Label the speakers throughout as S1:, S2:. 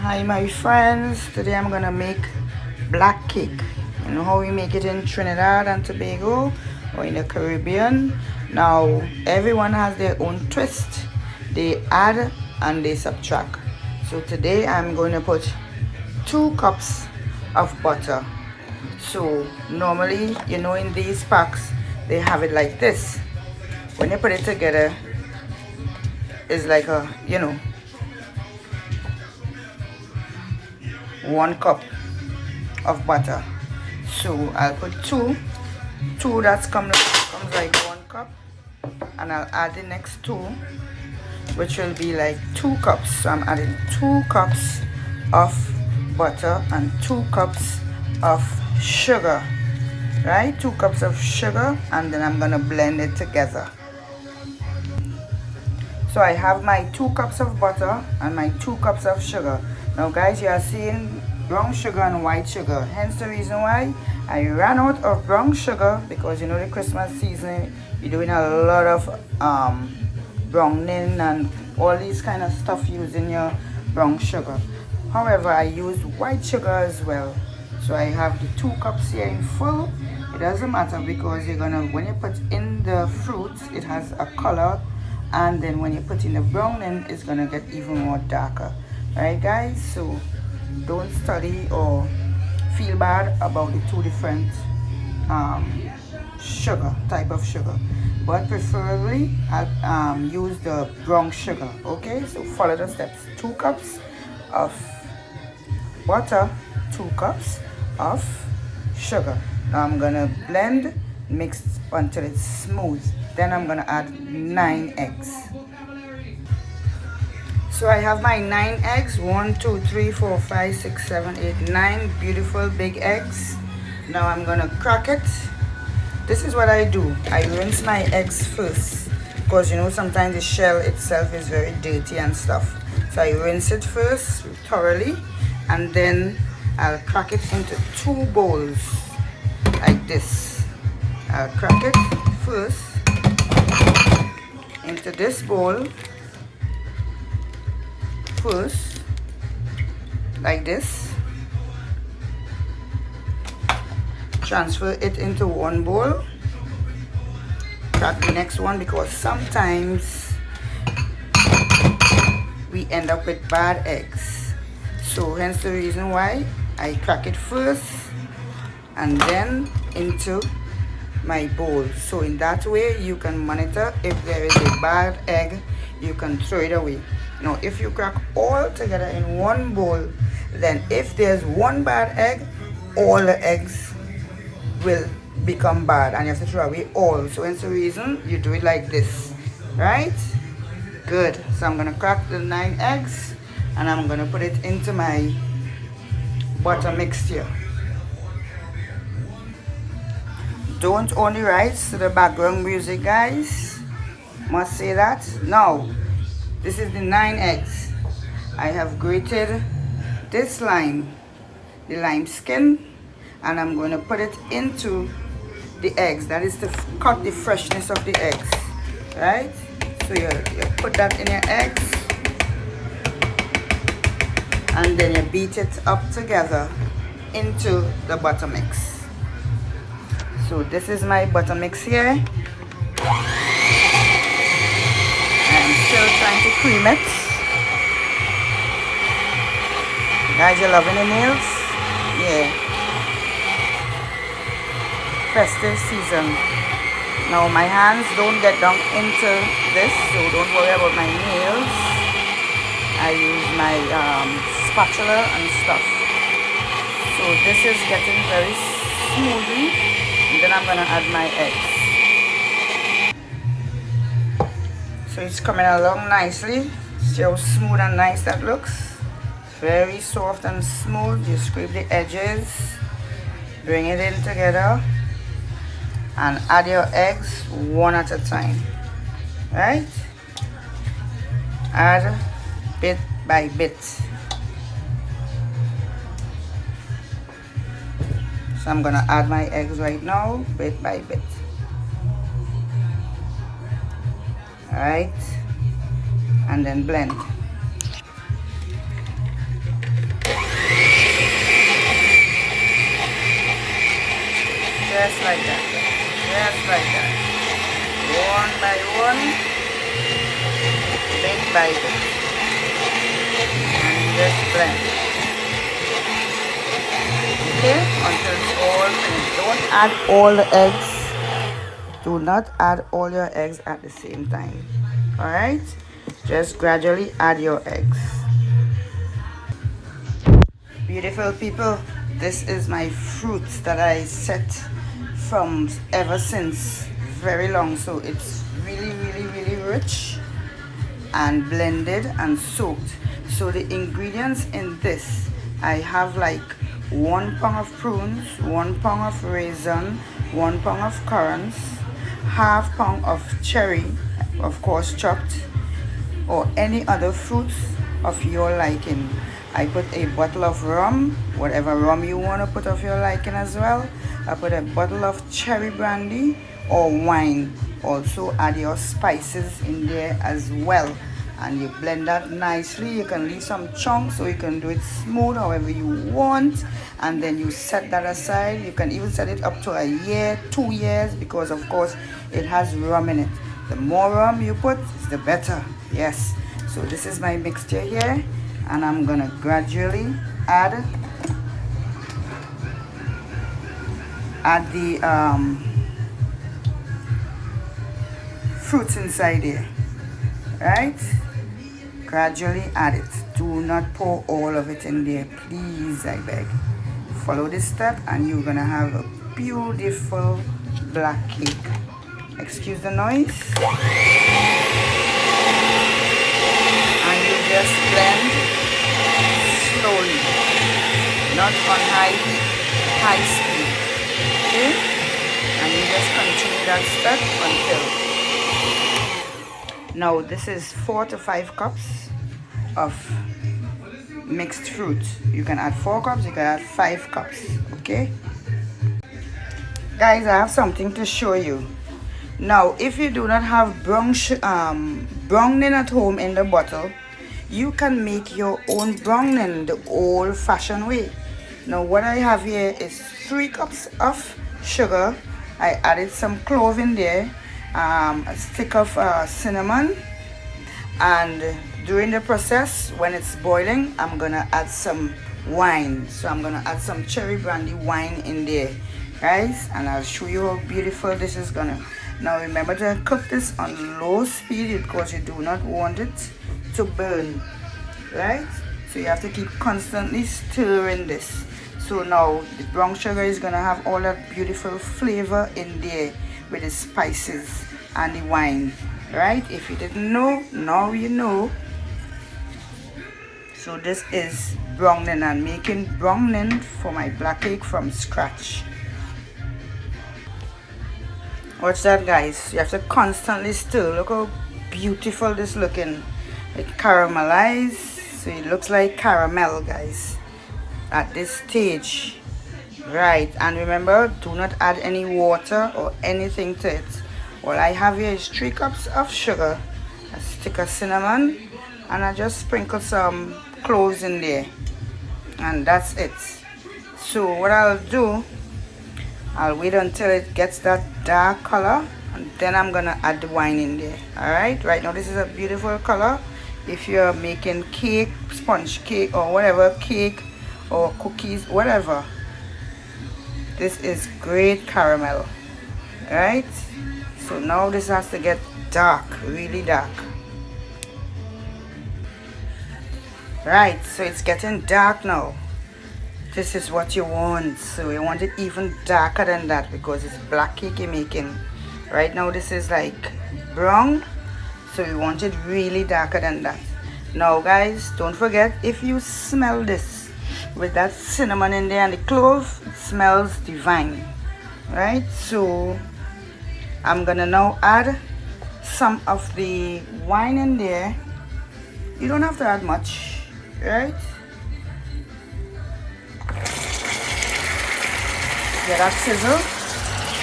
S1: Hi my friends, today I'm gonna make black cake. You know how we make it in Trinidad and Tobago or in the Caribbean. Now everyone has their own twist. They add and they subtract. So today I'm going to put 2 cups of butter. So normally, you know, in these packs they have it like this. When you put it together, it's like a, 1 cup of butter. So I'll put two that comes like 1 cup, and I'll add the next 2, which will be like 2 cups. So I'm adding 2 cups of butter and 2 cups of sugar, right? 2 cups of sugar, and then I'm gonna blend it together. So I have my 2 cups of butter and my 2 cups of sugar. Now guys, you are seeing brown sugar and white sugar, hence the reason why I ran out of brown sugar, because you know the Christmas season, you're doing a lot of browning and all these kind of stuff using your brown sugar. However, I used white sugar as well. So I have the 2 cups here in full. It doesn't matter, because you're gonna, when you put in the fruits, it has a color, and then when you put in the browning, it's gonna get even more darker. Alright guys, so don't study or feel bad about the 2 different type of sugar, but preferably I'll use the brown sugar. Okay, so follow the steps. 2 cups of butter, 2 cups of sugar. Now I'm gonna blend, mix until it's smooth. Then I'm gonna add 9 eggs. So I have my 9 eggs. 1 2 3 4 5 6 7 8 9 beautiful big eggs. Now I'm gonna crack it. This is what I do. I rinse my eggs first, because you know sometimes the shell itself is very dirty and stuff. So I rinse it first thoroughly, and then I'll crack it into 2 bowls like this. I'll crack it first into this bowl first, like this. Transfer it into 1 bowl. Crack the next one, because sometimes we end up with bad eggs. So hence the reason why I crack it first and then into my bowl. So in that way you can monitor if there is a bad egg, you can throw it away. Now if you crack all together in 1 bowl, then if there's 1 bad egg, all the eggs will become bad and you have to throw away all. So hence the reason you do it like this, right? Good. So I'm gonna crack the 9 eggs and I'm gonna put it into my butter mixture. Don't own the rights to the background music, guys. Must say that. Now, this is the 9 eggs. I have grated this lime, the lime skin, and I'm going to put it into the eggs. That is to cut the freshness of the eggs, right? So you put that in your eggs, and then you beat it up together into the butter mix. So this is my butter mix here. I'm still trying to cream it. Guys, you loving the nails? Yeah. Festive season. Now my hands don't get down into this, so don't worry about my nails. I use my spatula and stuff. So this is getting very smoothly. And then I'm gonna add my eggs. So it's coming along nicely. See how smooth and nice that looks? Very soft and smooth. You scrape the edges, bring it in together, and add your eggs 1 at a time, right? Add bit by bit. So I'm gonna add my eggs right now, bit by bit. Alright, and then blend. Just like that. Just like that. One by one, bit by bit. And just blend. Okay, until it's all finished. Don't add all the eggs. Do not add all your eggs at the same time. Alright? Just gradually add your eggs. Beautiful people, this is my fruits that I set from ever since very long. So it's really rich and blended and soaked. So the ingredients in this, I have like 1 pound of prunes, 1 pound of raisin, 1 pound of currants, half pound of cherry, of course chopped, or any other fruits of your liking. I put a bottle of rum, whatever rum you want to put of your liking as well. I put a bottle of cherry brandy or wine. Also add your spices in there as well, and you blend that nicely. You can leave some chunks, or you can do it smooth however you want, and then you set that aside. You can even set it up to a year, 2 years, because of course it has rum in it. The more rum you put, the better. Yes. So this is my mixture here, and I'm gonna gradually add the fruits inside here. Right? Gradually add it. Do not pour all of it in there, please, I beg. Follow this step and you're gonna have a beautiful black cake. Excuse the noise. And you just blend slowly, not on high speed. Okay? And you just continue that step until. Now this is 4 to 5 cups of mixed fruit. You can add 4 cups, you can add 5 cups. Okay? Guys, I have something to show you. Now, if you do not have browning at home in the bottle, you can make your own browning the old-fashioned way. Now, what I have here is 3 cups of sugar. I added some clove in there, a stick of cinnamon, and during the process, when it's boiling, I'm gonna add some wine. So I'm gonna add some cherry brandy wine in there, guys, and I'll show you how beautiful this is gonna. Now remember to cook this on low speed because you do not want it to burn, right? So you have to keep constantly stirring this. So now the brown sugar is gonna have all that beautiful flavor in there with the spices and the wine, right? If you didn't know, now you know. So this is browning. I'm making browning for my black cake from scratch. Watch that, guys. You have to constantly stir. Look how beautiful this looking. It caramelized, so it looks like caramel, guys, at this stage, right? And remember, do not add any water or anything to it. All I have here is 3 cups of sugar, a stick of cinnamon, and I just sprinkle some cloves in there, and that's it. So what I'll do, I'll wait until it gets that dark color, and then I'm gonna add the wine in there. All right, right now this is a beautiful color. If you're making cake, sponge cake, or whatever, cake or cookies, whatever, this is great caramel. All right, so now this has to get dark, really dark. Right, so it's getting dark now. This is what you want. So you want it even darker than that because it's black cake you're making. Right now this is like brown, so you want it really darker than that. Now guys, don't forget, if you smell this with that cinnamon in there and the clove, it smells divine, right? So I'm gonna now add some of the wine in there. You don't have to add much, right? Get that sizzle.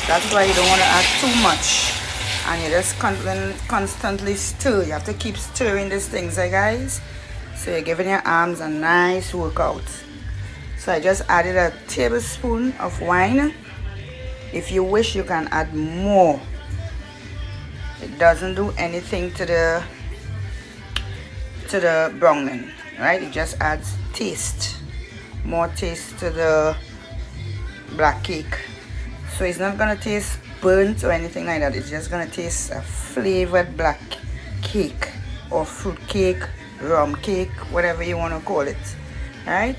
S1: That's why you don't want to add too much, and you just constantly stir. You have to keep stirring these things, guys, so you're giving your arms a nice workout. So I just added a tablespoon of wine. If you wish, you can add more. It doesn't do anything to the browning, right? It just adds taste, more taste to the black cake. So it's not gonna taste burnt or anything like that. It's just gonna taste a flavored black cake or fruit cake, rum cake, whatever you want to call it. Right?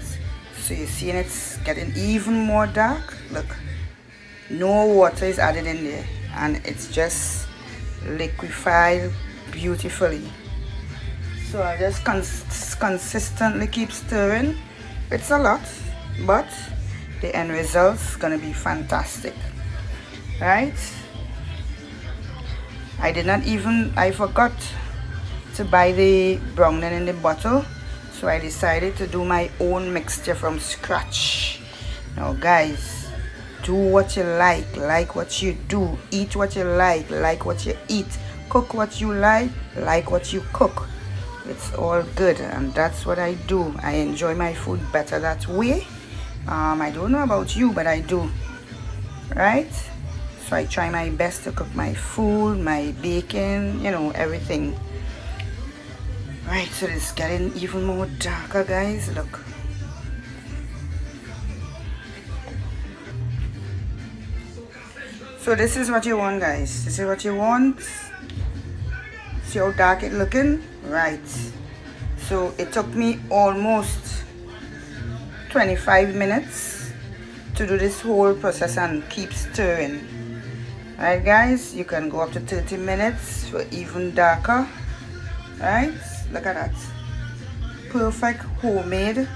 S1: So you're seeing it's getting even more dark. Look, no water is added in there, and it's just liquefied beautifully. So I just consistently keep stirring. It's a lot, but the end result's gonna be fantastic, right? I forgot to buy the browning in the bottle, so I decided to do my own mixture from scratch. Now guys, do what you like what you do, eat what you like what you eat, cook what you like what you cook. It's all good, and that's what I do. I enjoy my food better that way. I don't know about you, but I do, right? So I try my best to cook my food, my baking, you know, everything. Right, so it's getting even more darker, guys. Look. So this is what you want, guys. This is what you want. See how dark it looking? Right. So it took me almost 25 minutes to do this whole process and keep stirring. Right, guys, you can go up to 30 minutes for even darker. Right, look at that. Perfect homemade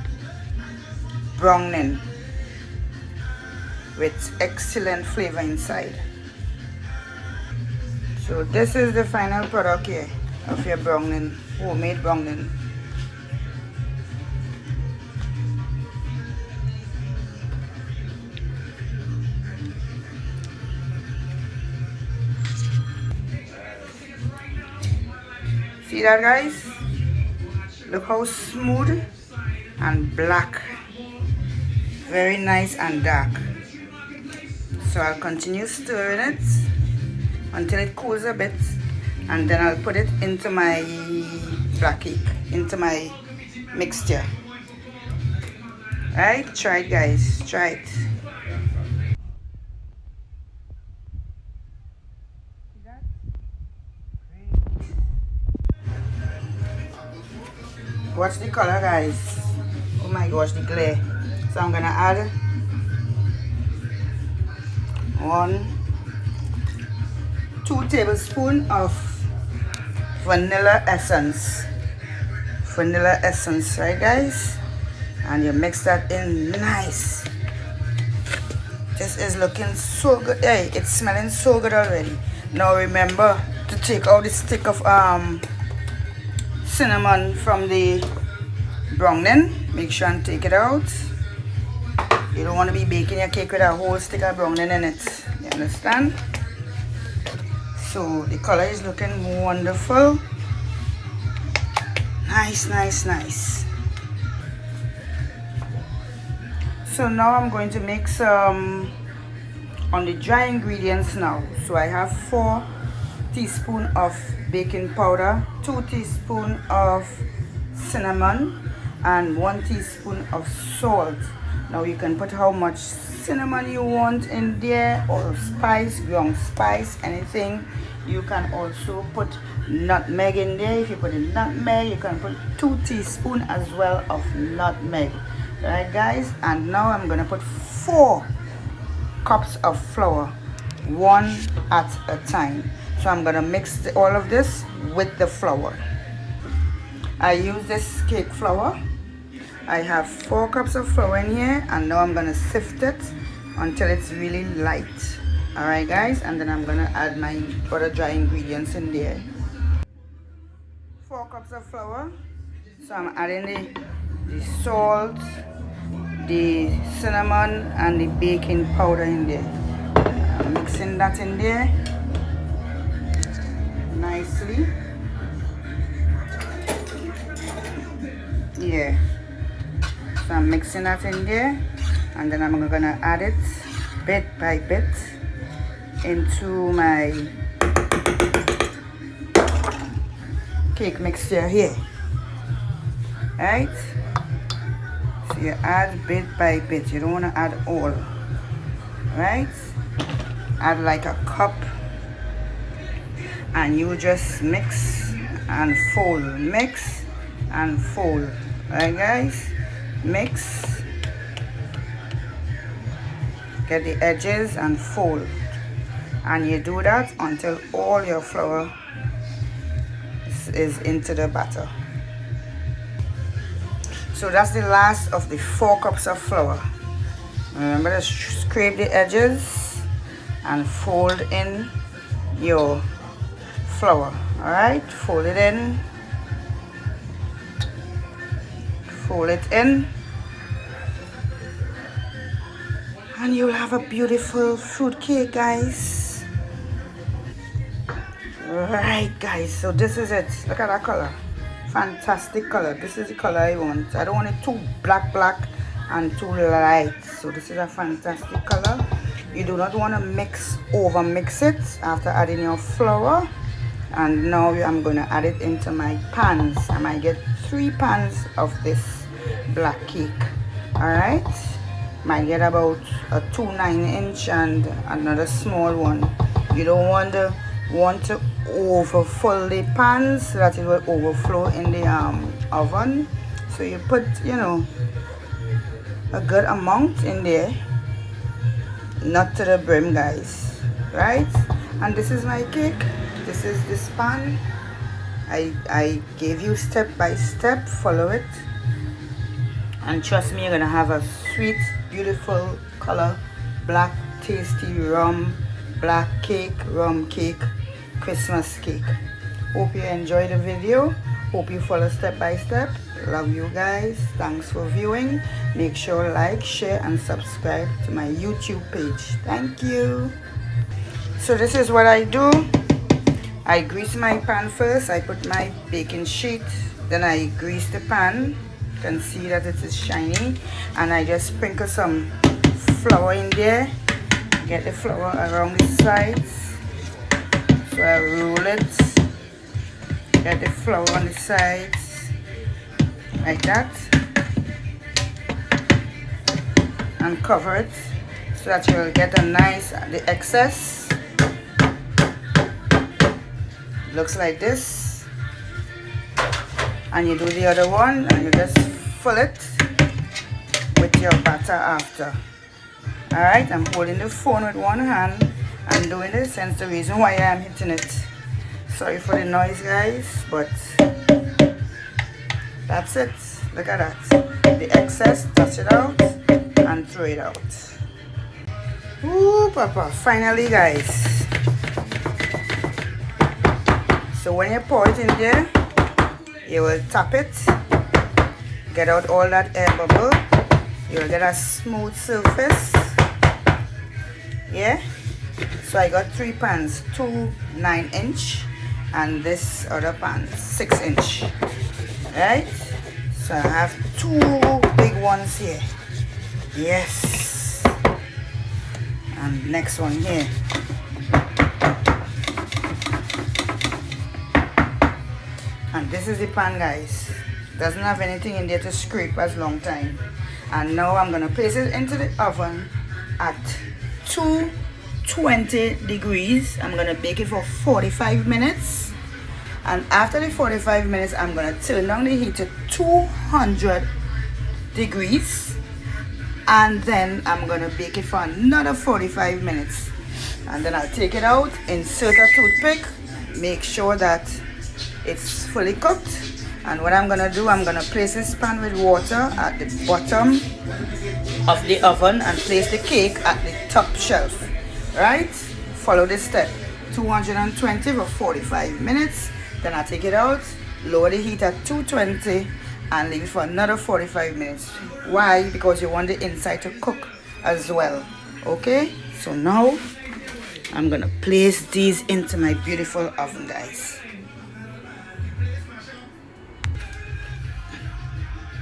S1: browning with excellent flavor inside. So this is the final product here of your browning, homemade browning. See that, guys? Look how smooth and black. Very nice and dark. So I'll continue stirring it until it cools a bit, and then I'll put it into my black cake, into my mixture. Right? Try it, guys. Try it. Watch the color, guys. Oh my gosh, the glare. So I'm gonna add 2 tablespoons of vanilla essence. Vanilla essence, right, guys? And you mix that in nice. This is looking so good. Hey, it's smelling so good already. Now remember to take out the stick of cinnamon from the browning. Make sure and take it out. You don't want to be baking your cake with a whole stick of browning in it. You understand? So the color is looking wonderful. Nice, nice, nice. So now I'm going to make some on the dry ingredients now. So I have 4 teaspoons of baking powder, 2 teaspoons of cinnamon, and 1 teaspoon of salt. Now you can put how much cinnamon you want in there, or spice, ground spice, anything. You can also put nutmeg in there. If you put in nutmeg, you can put 2 teaspoons as well of nutmeg. Right, guys? And now I'm gonna put 4 cups of flour, 1 at a time. So I'm gonna mix all of this with the flour. I use this cake flour. I have 4 cups of flour in here, and now I'm gonna sift it until it's really light. Alright, guys, and then I'm gonna add my other dry ingredients in there. 4 cups of flour. So I'm adding the salt, the cinnamon, and the baking powder in there. I'm mixing that in there nicely. Yeah. So I'm mixing that in there, and then I'm gonna add it bit by bit into my cake mixture here. Right? So you add bit by bit. You don't want to add all. Right? Add like a cup. And you just mix and fold. Mix and fold. Right, guys? Mix. Get the edges and fold. And you do that until all your flour is into the batter. So that's the last of the 4 cups of flour. Remember to scrape the edges and fold in your flour. Alright, fold it in. Fold it in. And you'll have a beautiful fruit cake, guys. Right, guys, so this is it. Look at that color. Fantastic color. This is the color I want. I don't want it too black and too light. So this is a fantastic color. You do not want to over mix it after adding your flour. And now I'm going to add it into my pans. I might get 3 pans of this black cake. Alright, might get about a 2 9-inch and another small one. You don't want to overfill the pans so that it will overflow in the oven. So you put, you know, a good amount in there, not to the brim, guys. Right? And this is my cake. This is this pan. I gave you step by step. Follow it, and trust me, you're gonna have a sweet, beautiful color, black, tasty black cake, rum cake, Christmas cake. Hope you enjoy the video. Hope you follow step by step. Love you guys. Thanks for viewing. Make sure to like, share and subscribe to my YouTube page. Thank you. So this is what I do. I grease my pan first. I put my baking sheet, then I grease the pan. You can see that it is shiny, and I just sprinkle some flour in there. Get the flour around the sides. So I roll it. Get the flour on the sides like that, and cover it so that you'll get a nice the excess. Looks like this, and you do the other one and you just fill it with your batter after. Alright, I'm holding the phone with one hand and doing this, hence the reason why I'm hitting it. Sorry for the noise, guys, but that's it. Look at that. The excess, touch it out and throw it out. Ooh, papa, finally, guys. So when you pour it in there, you will tap it, get out all that air bubble. You will get a smooth surface. Yeah. So I got 3 pans, 2 9-inch, and this other pan 6-inch. Right. So I have 2 big ones here. Yes. And next one here. And this is the pan, guys. Doesn't have anything in there to scrape as long time. And now I'm gonna place it into the oven at 220 degrees. I'm gonna bake it for 45 minutes. And after the 45 minutes, I'm gonna turn down the heat to 200 degrees. And then I'm gonna bake it for another 45 minutes. And then I'll take it out, insert a toothpick, make sure that it's fully cooked. And what I'm gonna do, I'm gonna place this pan with water at the bottom of the oven and place the cake at the top shelf. Right? Follow this step. 220 for 45 minutes. Then I take it out, lower the heat at 220 and leave it for another 45 minutes. Why? Because you want the inside to cook as well. Okay? So now I'm gonna place these into my beautiful oven, guys.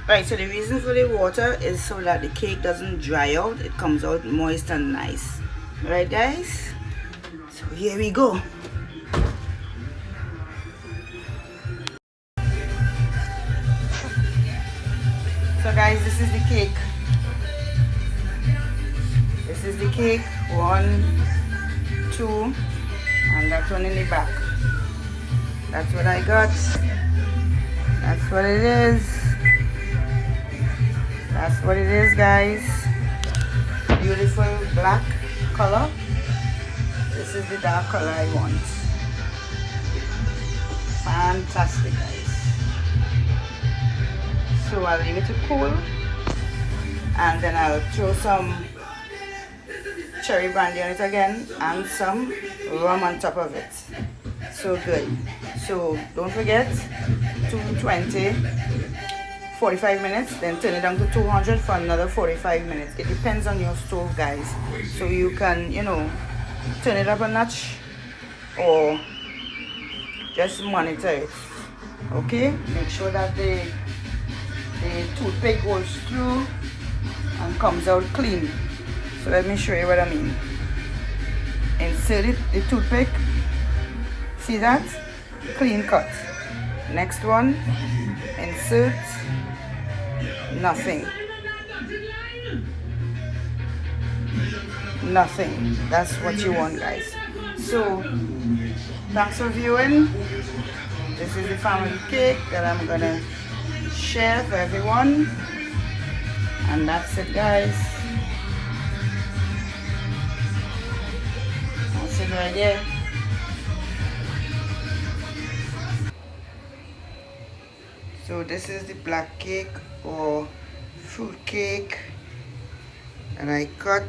S1: Right, so the reason for the water is so that the cake doesn't dry out. It comes out moist and nice. Alright, guys? here we go. So guys, this is the cake. This is the cake. 1, 2, and that one in the back. That's what I got. That's what it is. That's what it is, guys. Beautiful black color. This is the dark color I want. Fantastic, guys. So I'll leave it to cool, and then I'll throw some cherry brandy on it again and some rum on top of it. So good. So don't forget, 220, 45 minutes, then turn it down to 200 for another 45 minutes. It depends on your stove, guys. So you can, you know, turn it up a notch or just monitor it. Okay, make sure that the toothpick goes through and comes out clean. So let me show you what I mean. Insert it, the toothpick. See that? Clean cut. Next one, insert. Nothing. Nothing. That's what you want, guys. So thanks for viewing. This is the family cake that I'm gonna share for everyone, and that's it, guys. That's it right there. So this is the black cake or fruit cake that I cut.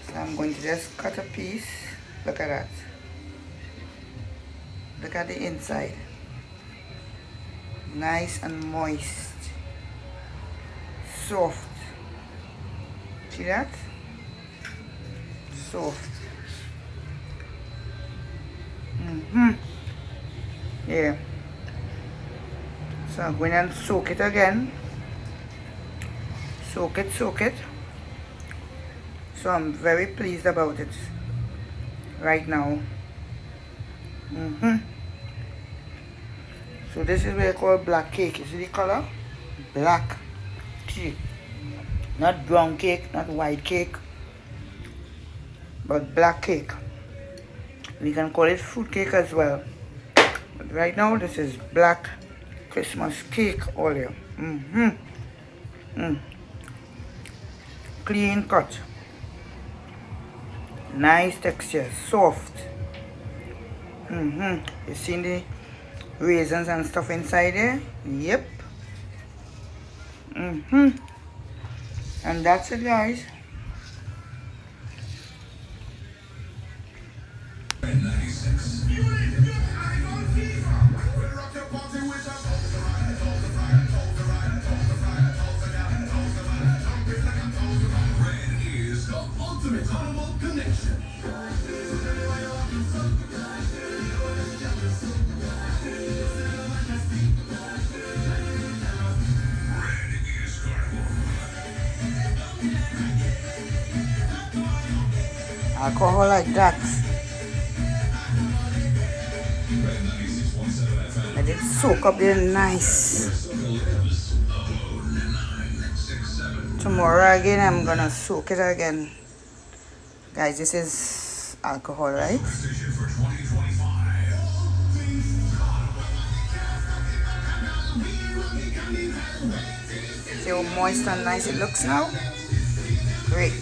S1: So I'm going to just cut a piece. Look at that. Look at the inside. Nice and moist. Soft. See that? Soft. Yeah. So I'm going to soak it again. Soak it. So I'm very pleased about it right now. So this is what I call black cake. You see the color? Black cake. Not brown cake, not white cake, but black cake. We can call it fruit cake as well. But right now this is black Christmas cake all here. Clean cut. Nice texture, soft. You seen the raisins and stuff inside there? Yep. And that's it, guys. Alcohol like that. Let it soak up there nice. Tomorrow again I'm gonna soak it again. Guys, this is alcohol, right? See how moist and nice it looks now? Great.